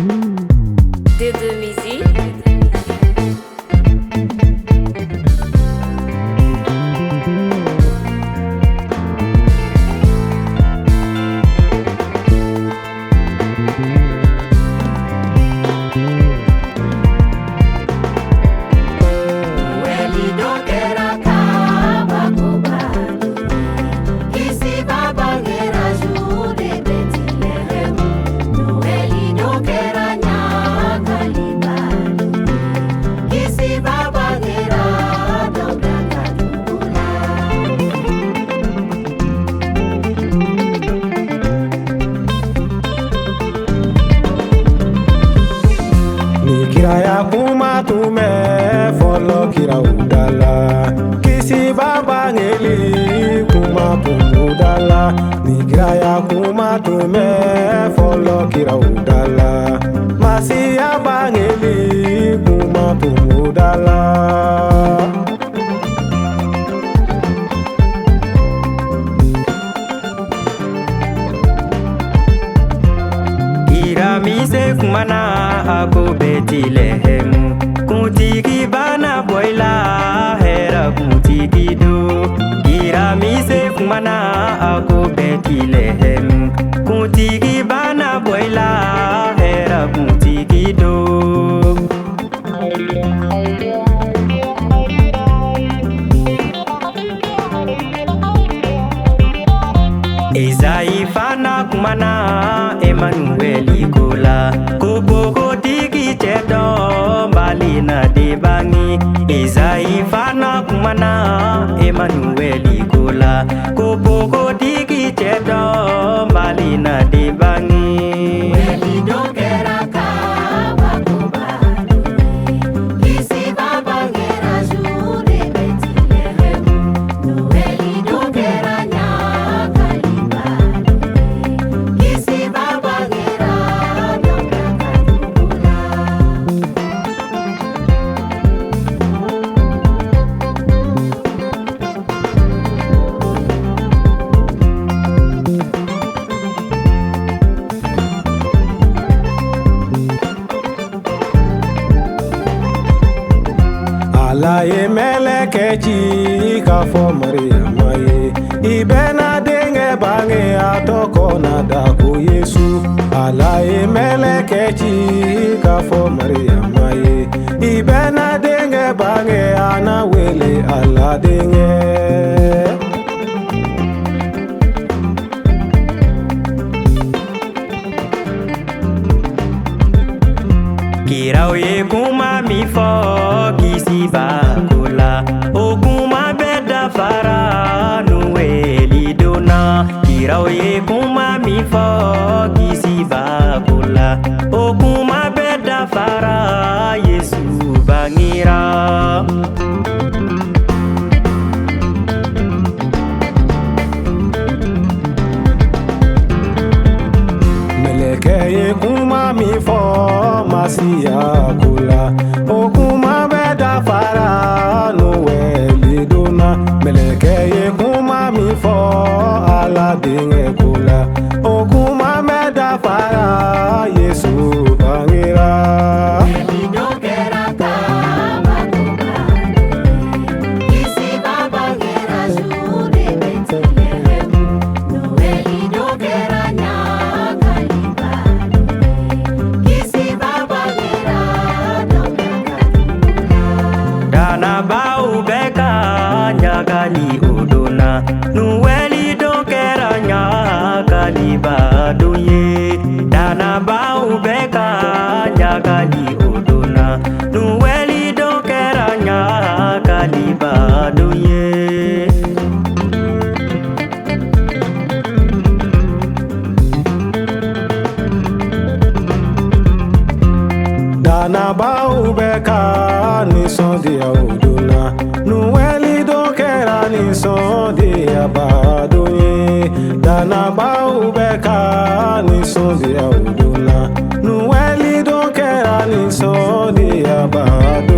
De musique. Kiraya kuma tume folo kira udala kisi baba ngeli kuma udala ni kiraya kuma tume folo kira udala masi abangeli kuma udala Mise kumana ako Bethlehem kuntigi bana boila hera kuntigi do mise kumana ako Bethlehem kuntigi bana boila hera kuntigi do Ezai fana kumana Emmanuel Ikola Koboko tiki tedo Malina debangi Ezai fana kumana Emmanuel Ikola Koboko tiki tedo Malina debangi Alaye melekeji kafo Mariama ye ibena denge bange atoko nadako Yesu Alaye melekeji kafo Mariama ye ibena denge bange anawele ala denge Kirao ye kuma mi fo kisi bakula o kuma beda fara nueli dona Kirao ye kuma mi fo kisi bakula o kuma beda fara Yesu bangira Meleke kuma mi fo masiya kula o kuma beda fara nueli dona Meleke kuma mi fo ala dinge kula o kuma beda fara Yesu bangira Nyagali odona nueli dokera nyagali badoye dana bau beka nyagali odona nueli dokera nyagali badoye dana bau beka ni sondi odona nueli dokera ni sondi abadoye dana bau beka ni sondi odona nueli dokera ni sondi abado